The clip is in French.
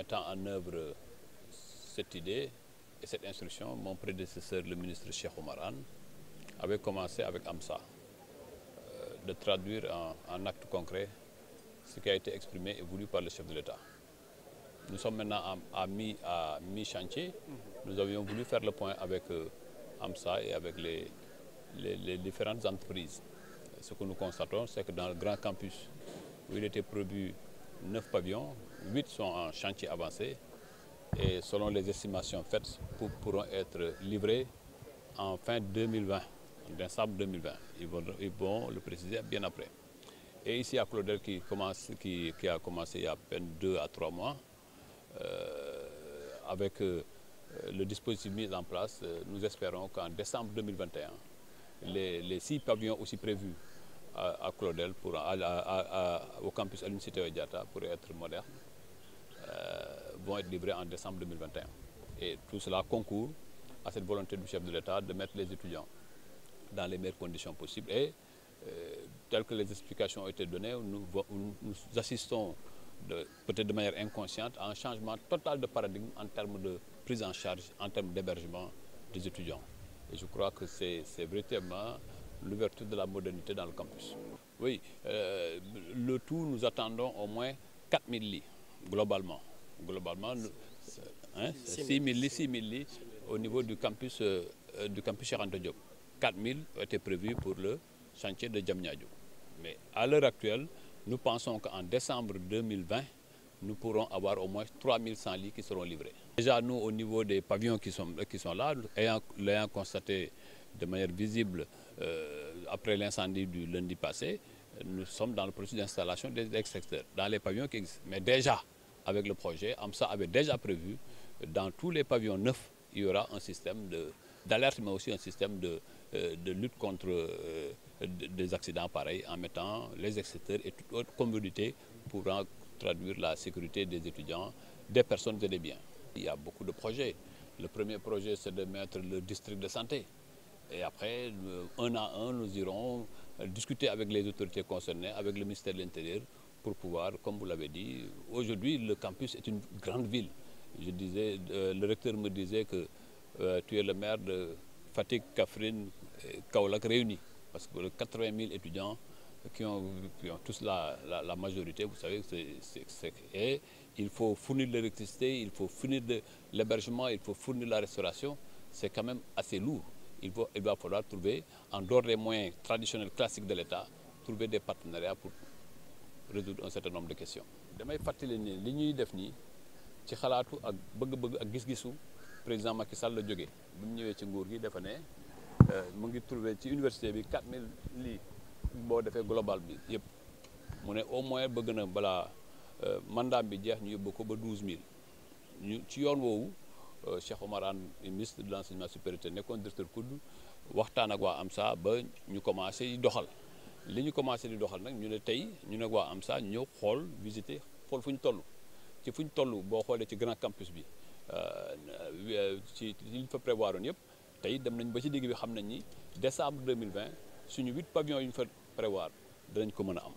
mettant en œuvre cette idée et cette instruction, mon prédécesseur, le ministre Cheikh Oumar Anne, avait commencé avec AMSA, de traduire en actes concrets ce qui a été exprimé et voulu par le chef de l'État. Nous sommes maintenant à mi-chantier. Nous avions voulu faire le point avec AMSA et avec les différentes entreprises. Ce que nous constatons, c'est que dans le grand campus, où il était prévu 9 pavillons, 8 sont en chantier avancé et selon les estimations faites, pourront être livrés en fin 2020, en décembre 2020. Ils vont le préciser bien après. Et ici à Claudel, qui a commencé il y a à peine 2 à 3 mois, avec le dispositif mis en place, nous espérons qu'en décembre 2021, les 6 pavillons aussi prévus à Claudel, au campus Aline Sitoé Diatta, pour être modernes, vont être livrés en décembre 2021. Et tout cela concourt à cette volonté du chef de l'État de mettre les étudiants dans les meilleures conditions possibles. Et telles que les explications ont été données, nous assistons peut-être de manière inconsciente à un changement total de paradigme en termes de prise en charge, en termes d'hébergement des étudiants. Et je crois que c'est véritablement l'ouverture de la modernité dans le campus. Oui, le tout, nous attendons au moins 4000 lits, globalement. Globalement, 6 000 lits au niveau du campus Cheikh Anta Diop. 4000 ont été prévus pour le chantier de Diamniadio. Mais à l'heure actuelle, nous pensons qu'en décembre 2020, nous pourrons avoir au moins 3100 lits qui seront livrés. Déjà, nous, au niveau des pavillons qui sont là, l'ayant constaté de manière visible après l'incendie du lundi passé, nous sommes dans le processus d'installation des extracteurs dans les pavillons qui existent. Mais déjà, avec le projet, AMSA avait déjà prévu, dans tous les pavillons neufs, il y aura un système d'alerte, mais aussi un système de lutte contre des accidents pareils, en mettant les extracteurs et toute autre commodité pour traduire la sécurité des étudiants, des personnes et des biens. Il y a beaucoup de projets. Le premier projet, c'est de mettre le district de santé. Et après, un à un, nous irons discuter avec les autorités concernées, avec le ministère de l'Intérieur, pour pouvoir, comme vous l'avez dit, aujourd'hui, le campus est une grande ville. Je disais, le recteur me disait que tu es le maire de Fatick, Kaffrine, Kaolack réunis, parce que 80 000 étudiants qui ont tous la majorité, vous savez, et il faut fournir de l'électricité, il faut fournir de l'hébergement, il faut fournir la restauration. C'est quand même assez lourd. Il va falloir trouver, en dehors des moyens traditionnels classiques de l'État, trouver des partenariats pour résoudre un certain nombre de questions. damay fàttali ne li ñuy def nii ci xalaatu ak bëgg-bëgg ak gis-gisu président Macky Sall la jógee bi mu ñëwee ci nguur gi dafa ne mu ngi trouvé ci université bi 4000 lits boo defee global bi yëpp mu ne au moins bëgg na balaa mandat bi jeex ñu yóbbu ko ba 12000 ñu ci yoon woowu Cheikh Oumar Anne ministre de l'enseignement supérieur nekkoon directeur COUD waxtaan ak waa AMSA ba ñu commencé di doxal li ñu commencé di doxal nag ñu ne tey ñu ne waa AMSA ñëw xool visiter xool fu ñu toll ci fu ñu toll boo xoolee ci grand campus bi ci li ñu fa prévoir woon yëpp tey dem nañ ba ci digg bi xam nañ ni décembre 2020 suñu 8 pavillons yu ñu fa prévoir danañ ko mën a am.